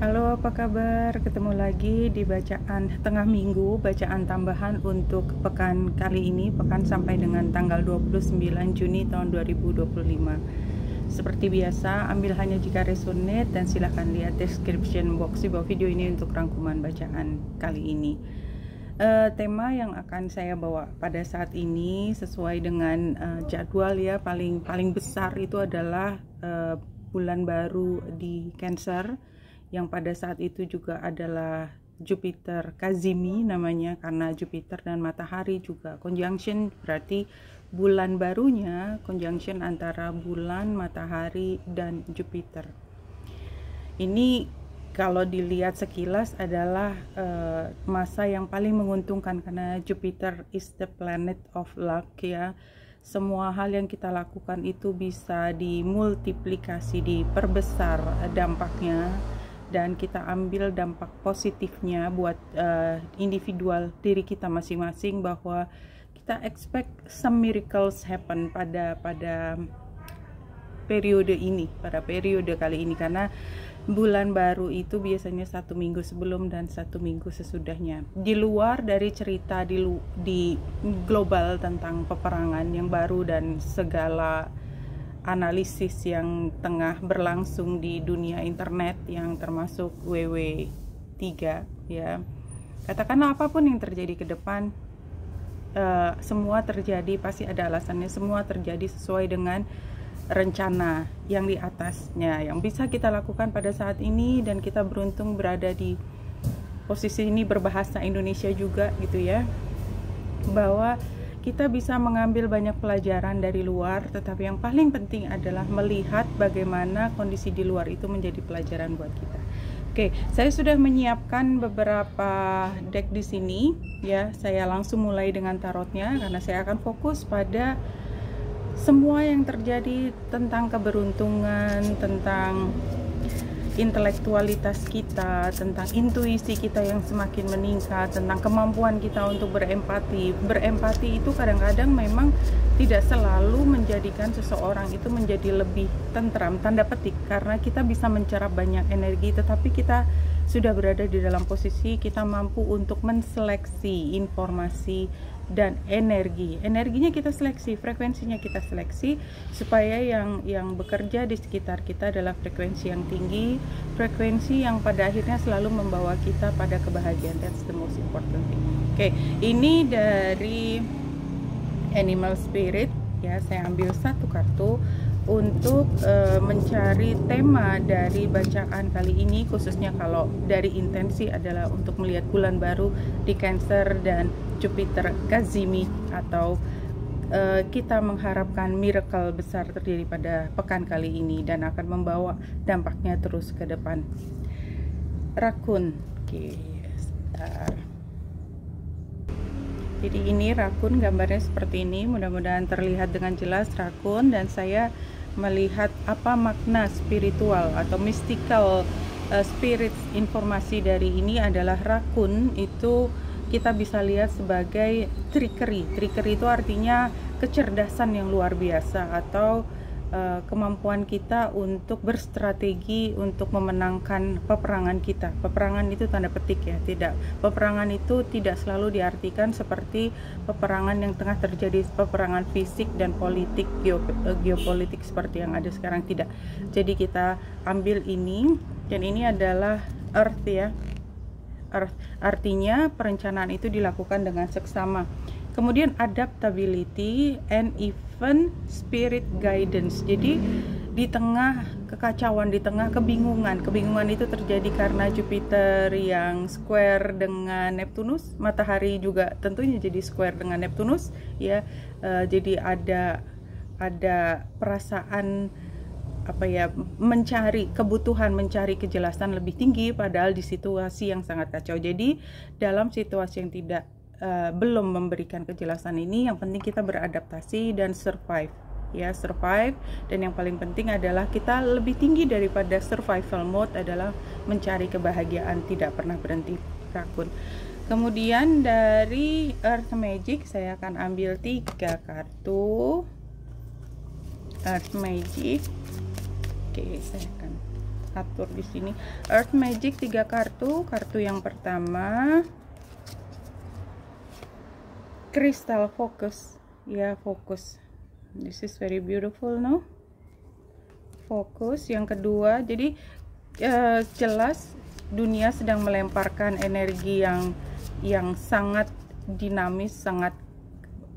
Halo, apa kabar? Ketemu lagi di bacaan tengah minggu, bacaan tambahan untuk pekan kali ini, pekan sampai dengan tanggal 29 Juni tahun 2025. Seperti biasa, ambil hanya jika resonate dan silahkan lihat description box di bawah video ini untuk rangkuman bacaan kali ini. Tema yang akan saya bawa pada saat ini sesuai dengan jadwal ya, paling besar itu adalah bulan baru di Cancer, yang pada saat itu juga adalah Jupiter Kazimi namanya, karena Jupiter dan matahari juga conjunction, berarti bulan barunya conjunction antara bulan, matahari, dan Jupiter. Ini kalau dilihat sekilas adalah masa yang paling menguntungkan karena Jupiter is the planet of luck ya. Semua hal yang kita lakukan itu bisa dimultiplikasi, diperbesar dampaknya, dan kita ambil dampak positifnya buat individual diri kita masing-masing, bahwa kita expect some miracles happen pada periode ini, pada periode kali ini, karena bulan baru itu biasanya 1 minggu sebelum dan 1 minggu sesudahnya. Di luar dari cerita di global tentang peperangan yang baru dan segala analisis yang tengah berlangsung di dunia internet yang termasuk WW3 ya. Katakanlah apapun yang terjadi ke depan, semua terjadi pasti ada alasannya, semua terjadi sesuai dengan rencana yang di atasnya. Yang bisa kita lakukan pada saat ini, dan kita beruntung berada di posisi ini berbahasa Indonesia juga gitu ya, bahwa kita bisa mengambil banyak pelajaran dari luar, tetapi yang paling penting adalah melihat bagaimana kondisi di luar itu menjadi pelajaran buat kita. Oke, saya sudah menyiapkan beberapa deck di sini ya. Saya langsung mulai dengan tarotnya karena saya akan fokus pada semua yang terjadi tentang keberuntungan, tentang intelektualitas kita, tentang intuisi kita yang semakin meningkat, tentang kemampuan kita untuk berempati. Berempati itu kadang-kadang memang tidak selalu menjadikan seseorang itu menjadi lebih tentram, tanda petik, karena kita bisa mencerap banyak energi, tetapi kita sudah berada di dalam posisi kita mampu untuk menseleksi informasi dan energinya kita seleksi, frekuensinya kita seleksi, supaya yang bekerja di sekitar kita adalah frekuensi yang tinggi, frekuensi yang pada akhirnya selalu membawa kita pada kebahagiaan. That's the most important thing. Oke, ini dari Animal Spirit ya. Saya ambil satu kartu untuk mencari tema dari bacaan kali ini, khususnya kalau dari intensi adalah untuk melihat bulan baru di Cancer dan Jupiter Kazimi, atau kita mengharapkan miracle besar terjadi pada pekan kali ini dan akan membawa dampaknya terus ke depan. Rakun. Oke, sebentar. Jadi ini rakun, gambarnya seperti ini, mudah-mudahan terlihat dengan jelas rakun, dan saya melihat apa makna spiritual atau mystical spirit. Informasi dari ini adalah rakun itu kita bisa lihat sebagai trickery. Trickery itu artinya kecerdasan yang luar biasa, atau kemampuan kita untuk berstrategi untuk memenangkan peperangan kita. Peperangan itu tanda petik ya, peperangan itu tidak selalu diartikan seperti peperangan yang tengah terjadi, peperangan fisik dan politik, geopolitik seperti yang ada sekarang, tidak. Jadi kita ambil ini, dan ini adalah Earth ya. Earth artinya perencanaan itu dilakukan dengan seksama. Kemudian adaptability and even spirit guidance. Jadi di tengah kekacauan, di tengah kebingungan itu terjadi karena Jupiter yang square dengan Neptunus, matahari juga tentunya jadi square dengan Neptunus ya. Jadi ada perasaan apa ya, mencari kebutuhan, mencari kejelasan lebih tinggi, padahal di situasi yang sangat kacau. Jadi dalam situasi yang belum memberikan kejelasan ini, yang penting kita beradaptasi dan survive ya, survive. Dan yang paling penting adalah kita lebih tinggi daripada survival mode adalah mencari kebahagiaan, tidak pernah berhenti rakun. Kemudian dari Earth Magic saya akan ambil 3 kartu Earth Magic. Oke, saya akan atur di sini. Earth Magic 3 kartu. Kartu yang pertama Crystal Focus. Ya, fokus. This is very beautiful, no? Fokus. Yang kedua, jadi jelas dunia sedang melemparkan energi yang sangat dinamis, sangat,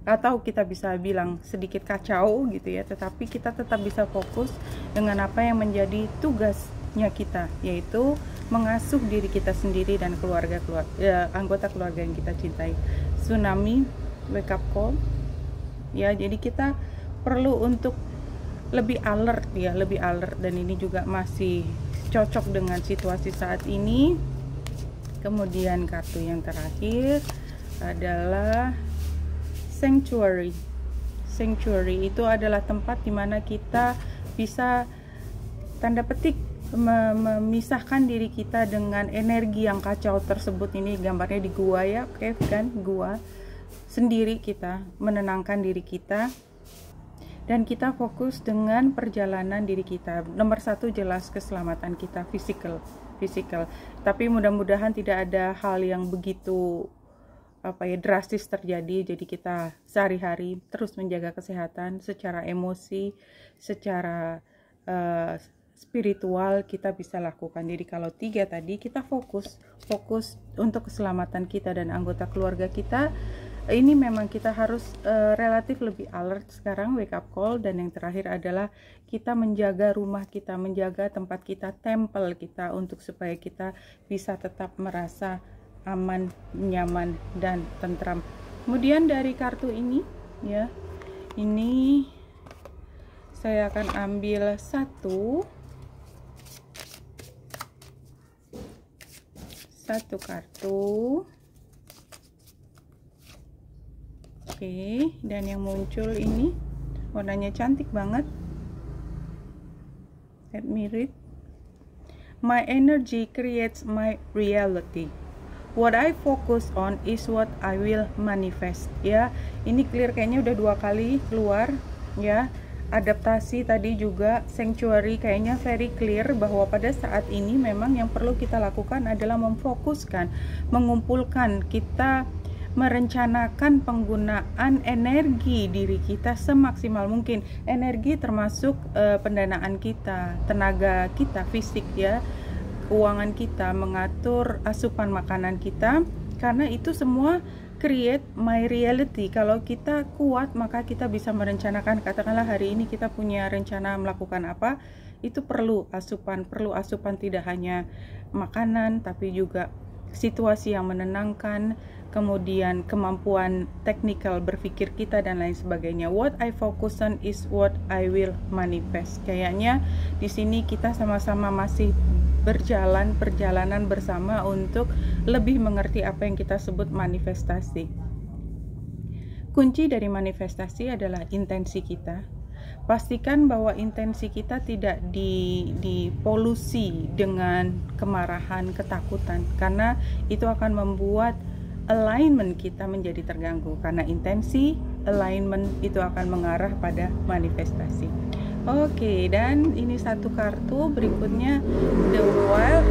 atau kita bisa bilang sedikit kacau gitu ya, tetapi kita tetap bisa fokus dengan apa yang menjadi tugasnya kita, yaitu mengasuh diri kita sendiri dan anggota keluarga yang kita cintai. Tsunami, wake up call ya, jadi kita perlu untuk lebih alert ya, lebih alert, dan ini juga masih cocok dengan situasi saat ini. Kemudian kartu yang terakhir adalah Sanctuary. Sanctuary itu adalah tempat dimana kita bisa tanda petik memisahkan diri kita dengan energi yang kacau tersebut. Ini gambarnya di gua ya, cave kan, gua sendiri, kita menenangkan diri kita dan kita fokus dengan perjalanan diri kita. Nomor satu jelas keselamatan kita, physical. Tapi mudah-mudahan tidak ada hal yang begitu drastis terjadi. Jadi kita sehari-hari terus menjaga kesehatan secara emosi, secara spiritual kita bisa lakukan. Jadi kalau 3 tadi kita fokus untuk keselamatan kita dan anggota keluarga kita. Ini memang kita harus relatif lebih alert sekarang, wake up call. Dan yang terakhir adalah kita menjaga rumah kita, menjaga tempat kita, tempel kita, untuk supaya kita bisa tetap merasa aman, nyaman, dan tentram. Kemudian dari kartu ini ya, ini saya akan ambil satu kartu. Oke, dan yang muncul ini warnanya cantik banget. Let me read. My energy creates my reality. What I focus on is what I will manifest. Ya, ini clear, kayaknya udah 2 kali keluar ya. Adaptasi tadi juga, Sanctuary, kayaknya very clear bahwa pada saat ini memang yang perlu kita lakukan adalah memfokuskan, mengumpulkan, kita merencanakan penggunaan energi diri kita semaksimal mungkin. Energi termasuk pendanaan kita, tenaga kita, fisik ya, keuangan kita, mengatur asupan makanan kita, karena itu semua create my reality. Kalau kita kuat, maka kita bisa merencanakan. Katakanlah hari ini kita punya rencana melakukan apa, itu perlu asupan tidak hanya makanan, tapi juga situasi yang menenangkan, kemudian kemampuan teknikal berpikir kita dan lain sebagainya. What I focus on is what I will manifest. Kayaknya di sini kita sama-sama masih perjalanan bersama untuk lebih mengerti apa yang kita sebut manifestasi. Kunci dari manifestasi adalah intensi kita. Pastikan bahwa intensi kita tidak dipolusi dengan kemarahan, ketakutan, karena itu akan membuat alignment kita menjadi terganggu. Karena intensi, alignment itu akan mengarah pada manifestasi. Oke, dan ini satu kartu berikutnya, The Wild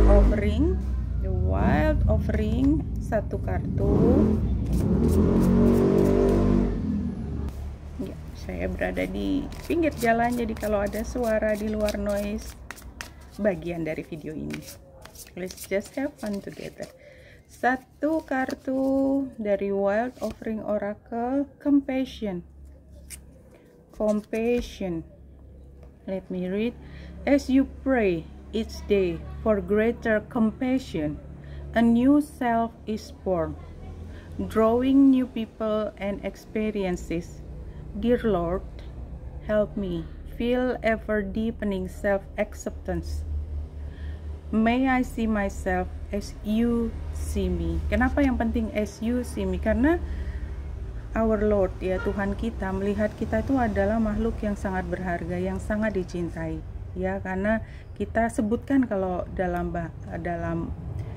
Offering, satu kartu. Ya, saya berada di pinggir jalan, jadi kalau ada suara di luar noise, bagian dari video ini. Let's just have fun together. Satu kartu dari Wild Offering Oracle, Compassion. Let me read. As you pray each day for greater compassion, a new self is born, drawing new people and experiences. Dear Lord, help me feel ever deepening self-acceptance. May I see myself as you see me. Kenapa yang penting as you see me? Karena our Lord ya, Tuhan kita melihat kita itu adalah makhluk yang sangat berharga, yang sangat dicintai ya, karena kita sebutkan kalau dalam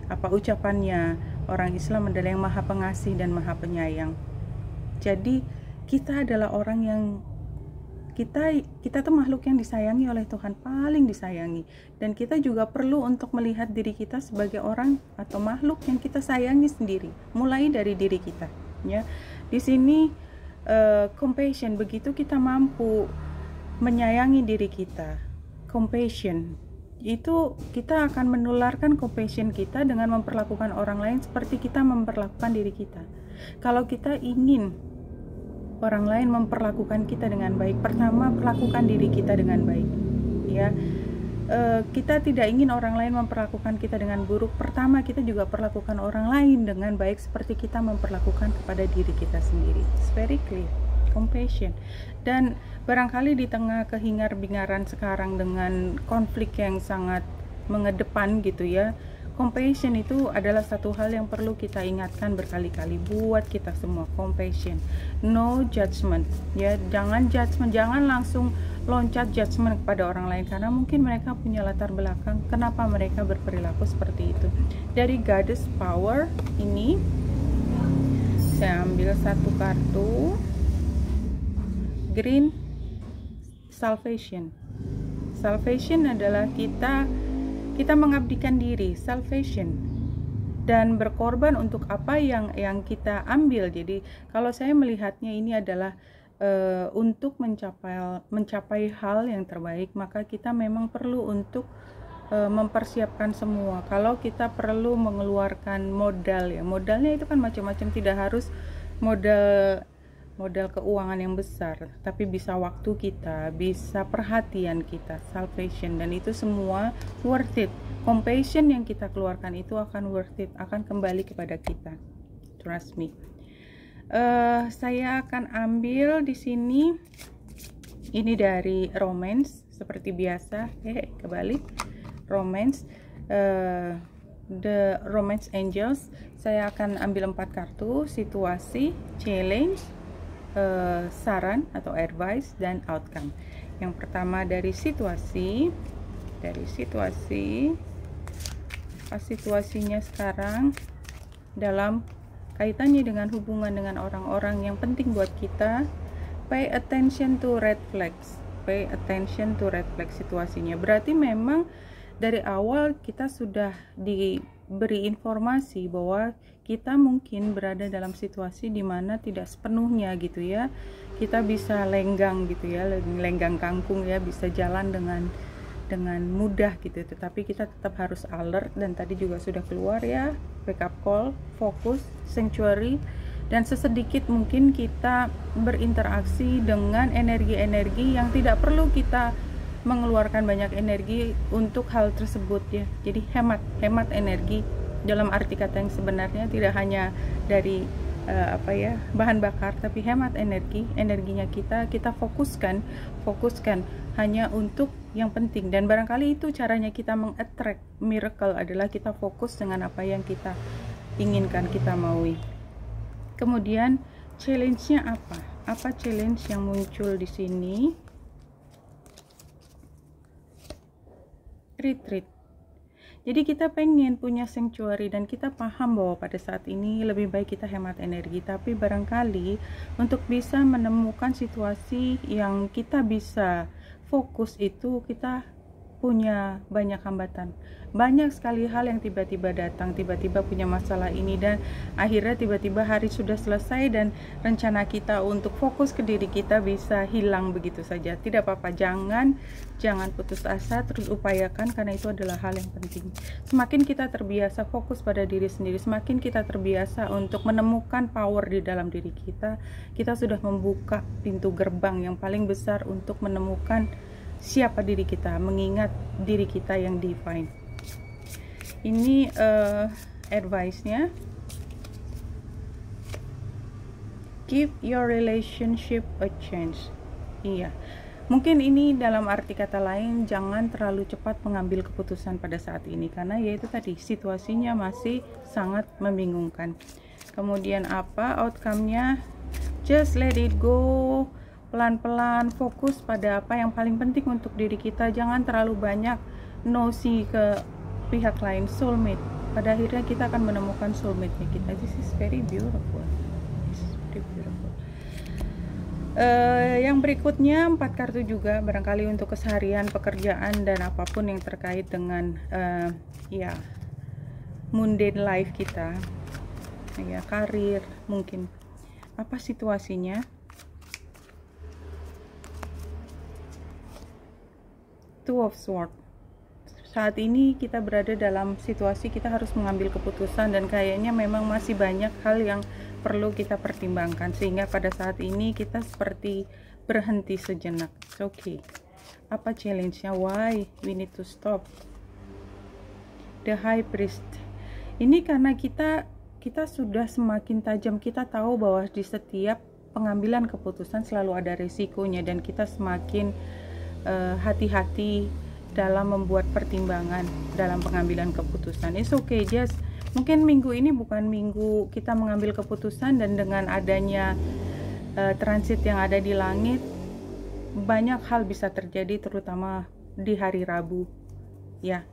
ucapannya orang Islam adalah yang maha pengasih dan maha penyayang. Jadi kita adalah orang yang kita tuh makhluk yang disayangi oleh Tuhan, paling disayangi, dan kita juga perlu untuk melihat diri kita sebagai orang atau makhluk yang kita sayangi sendiri, mulai dari diri kita, ya. Di sini compassion, begitu kita mampu menyayangi diri kita, compassion itu kita akan menularkan compassion kita dengan memperlakukan orang lain seperti kita memperlakukan diri kita. Kalau kita ingin orang lain memperlakukan kita dengan baik, pertama perlakukan diri kita dengan baik, ya. Kita tidak ingin orang lain memperlakukan kita dengan buruk, pertama kita juga perlakukan orang lain dengan baik seperti kita memperlakukan kepada diri kita sendiri. It's very clear, compassion. Dan barangkali di tengah kehingar-bingaran sekarang dengan konflik yang sangat mengedepan gitu ya, compassion itu adalah satu hal yang perlu kita ingatkan berkali-kali buat kita semua. Compassion, no judgment, ya. Jangan judgment, jangan langsung loncat judgment kepada orang lain, karena mungkin mereka punya latar belakang kenapa mereka berperilaku seperti itu. Dari Goddess Power ini saya ambil satu kartu green, salvation. Salvation adalah kita mengabdikan diri, salvation, dan berkorban untuk apa yang kita ambil. Jadi kalau saya melihatnya ini adalah untuk mencapai hal yang terbaik, maka kita memang perlu untuk mempersiapkan semua. Kalau kita perlu mengeluarkan modal, ya, modalnya itu kan macam-macam, tidak harus modal keuangan yang besar, tapi bisa waktu kita, bisa perhatian kita, salvation, dan itu semua worth it. Compassion yang kita keluarkan itu akan worth it, akan kembali kepada kita. Trust me. Saya akan ambil di sini ini dari Romance seperti biasa. Kebalik. Romance, The Romance Angels. Saya akan ambil 4 kartu: situasi, challenge, saran atau advice, dan outcome. Yang pertama dari situasi. Apa situasinya sekarang dalam kaitannya dengan hubungan dengan orang-orang yang penting buat kita? Pay attention to red flags. Pay attention to red flags situasinya. Berarti memang dari awal kita sudah diberi informasi bahwa kita mungkin berada dalam situasi di mana tidak sepenuhnya gitu ya, kita bisa lenggang gitu ya, lenggang kangkung ya, bisa jalan dengan mudah gitu, tetapi kita tetap harus alert. Dan tadi juga sudah keluar ya, wake up call, fokus, sanctuary, dan sesedikit mungkin kita berinteraksi dengan energi-energi yang tidak perlu kita mengeluarkan banyak energi untuk hal tersebut ya. Jadi hemat energi dalam arti kata yang sebenarnya, tidak hanya dari bahan bakar, tapi hemat energinya kita fokuskan hanya untuk yang penting. Dan barangkali itu caranya kita meng-attract miracle, adalah kita fokus dengan apa yang kita inginkan, kita maui. Kemudian challenge-nya apa challenge yang muncul di sini? Retreat. Jadi kita pengen punya sanctuary, dan kita paham bahwa pada saat ini lebih baik kita hemat energi, tapi barangkali untuk bisa menemukan situasi yang kita bisa fokus itu kita punya banyak hambatan, banyak sekali hal yang tiba-tiba datang, tiba-tiba punya masalah ini, dan akhirnya tiba-tiba hari sudah selesai dan rencana kita untuk fokus ke diri kita bisa hilang begitu saja. Tidak apa-apa, jangan putus asa, terus upayakan, karena itu adalah hal yang penting. Semakin kita terbiasa fokus pada diri sendiri, semakin kita terbiasa untuk menemukan power di dalam diri kita, kita sudah membuka pintu gerbang yang paling besar untuk menemukan siapa diri kita, mengingat diri kita yang divine. Ini advice-nya, give your relationship a chance. Iya, mungkin ini dalam arti kata lain, jangan terlalu cepat mengambil keputusan pada saat ini, karena yaitu tadi situasinya masih sangat membingungkan. Kemudian apa outcome-nya? Just let it go, pelan-pelan, fokus pada apa yang paling penting untuk diri kita. Jangan terlalu banyak nosi ke pihak lain. Soulmate, pada akhirnya kita akan menemukan soulmate-nya kita. This is very beautiful. This is very beautiful. Yang berikutnya 4 kartu juga barangkali untuk keseharian, pekerjaan, dan apapun yang terkait dengan ya mundane life kita, ya karir mungkin. Apa situasinya? Two of Swords. Saat ini kita berada dalam situasi kita harus mengambil keputusan, dan kayaknya memang masih banyak hal yang perlu kita pertimbangkan, sehingga pada saat ini kita seperti berhenti sejenak. It's okay. Apa challenge-nya? Why we need to stop? The High Priest. Ini karena kita sudah semakin tajam, kita tahu bahwa di setiap pengambilan keputusan selalu ada resikonya, dan kita semakin hati-hati dalam membuat pertimbangan dalam pengambilan keputusan. It's okay, just mungkin minggu ini bukan minggu kita mengambil keputusan, dan dengan adanya transit yang ada di langit, banyak hal bisa terjadi, terutama di hari Rabu ya.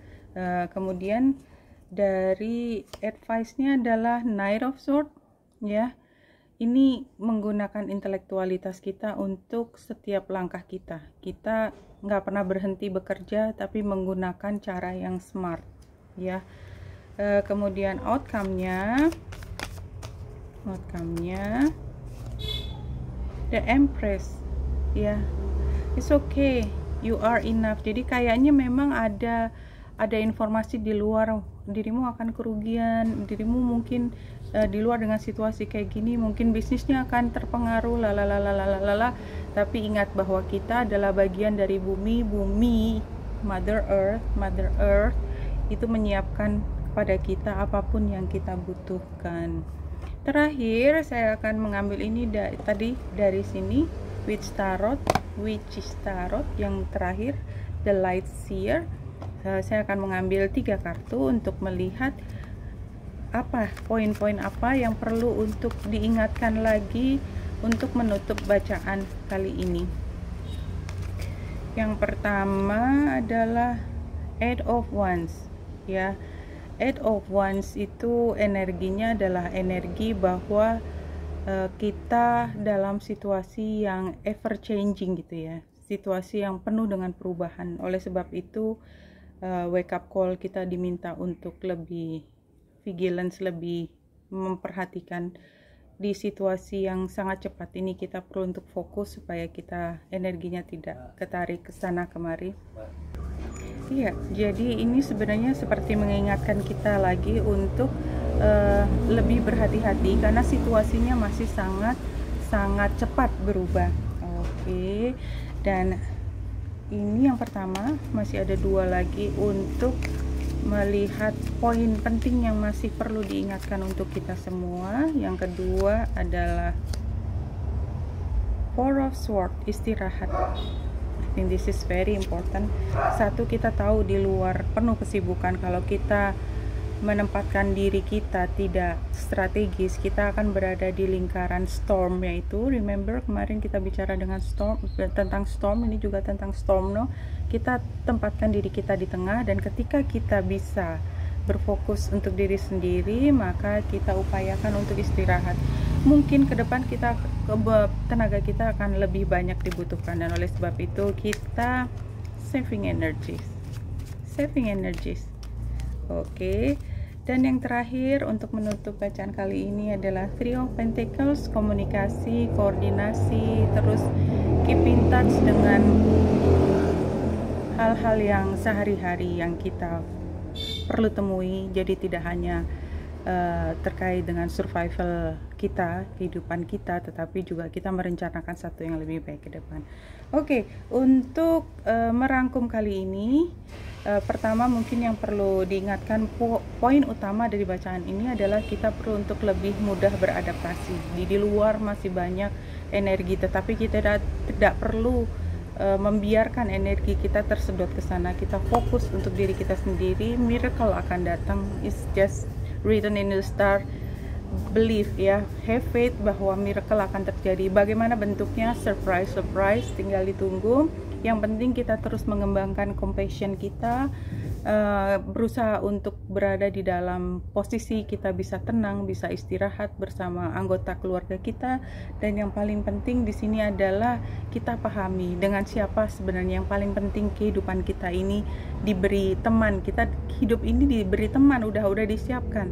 Kemudian dari advice-nya adalah Knight of Swords ya. Ini menggunakan intelektualitas kita untuk setiap langkah kita. Kita nggak pernah berhenti bekerja, tapi menggunakan cara yang smart ya. Kemudian outcome-nya The Empress ya. It's okay, you are enough. Jadi kayaknya memang ada informasi di luar dirimu akan kerugian, dirimu mungkin di luar dengan situasi kayak gini, mungkin bisnisnya akan terpengaruh lalalalalalala. Tapi ingat bahwa kita adalah bagian dari bumi, Mother Earth itu menyiapkan kepada kita apapun yang kita butuhkan. Terakhir saya akan mengambil ini tadi dari sini, Witch's Tarot yang terakhir, The Light Seer. Saya akan mengambil 3 kartu untuk melihat apa poin-poin apa yang perlu untuk diingatkan lagi untuk menutup bacaan kali ini. Yang pertama adalah Eight of Wands ya. Eight of Wands itu energinya adalah energi bahwa kita dalam situasi yang ever changing gitu ya, situasi yang penuh dengan perubahan. Oleh sebab itu wake up call kita diminta untuk lebih vigilance, lebih memperhatikan di situasi yang sangat cepat ini. Kita perlu untuk fokus supaya kita energinya tidak ketarik ke sana kemari. Iya, jadi ini sebenarnya seperti mengingatkan kita lagi untuk lebih berhati-hati karena situasinya masih sangat cepat berubah. Oke. Dan ini yang pertama, masih ada 2 lagi untuk melihat poin penting yang masih perlu diingatkan untuk kita semua. Yang kedua adalah Four of Swords, istirahat. I think this is very important. Satu, kita tahu di luar penuh kesibukan, kalau kita menempatkan diri kita tidak strategis, kita akan berada di lingkaran storm, yaitu remember kemarin kita bicara tentang storm, ini juga tentang storm, no? Kita tempatkan diri kita di tengah, dan ketika kita bisa berfokus untuk diri sendiri, maka kita upayakan untuk istirahat. Mungkin ke depan tenaga kita akan lebih banyak dibutuhkan, dan oleh sebab itu kita saving energies. Oke. Dan yang terakhir untuk menutup bacaan kali ini adalah Three of Pentacles, komunikasi, koordinasi, terus keep in touch dengan hal-hal yang sehari-hari yang kita perlu temui. Jadi tidak hanya terkait dengan survival kita, kehidupan kita, tetapi juga kita merencanakan satu yang lebih baik ke depan. Oke, untuk merangkum kali ini, pertama mungkin yang perlu diingatkan, poin utama dari bacaan ini adalah kita perlu untuk lebih mudah beradaptasi. Di luar masih banyak energi, tetapi kita tidak perlu membiarkan energi kita tersedot ke sana. Kita fokus untuk diri kita sendiri, miracle akan datang. It's just written in the star. Believe ya, have faith bahwa miracle akan terjadi. Bagaimana bentuknya? Surprise, tinggal ditunggu. Yang penting kita terus mengembangkan compassion kita, berusaha untuk berada di dalam posisi kita bisa tenang, bisa istirahat bersama anggota keluarga kita. Dan yang paling penting di sini adalah kita pahami dengan siapa sebenarnya yang paling penting kehidupan kita ini diberi teman. Kita hidup ini diberi teman, udah disiapkan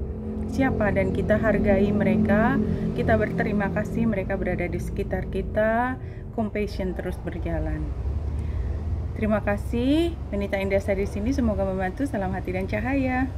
siapa, dan kita hargai mereka, kita berterima kasih mereka berada di sekitar kita, compassion terus berjalan. Terima kasih, Penita Indah di sini, semoga membantu. Salam hati dan cahaya.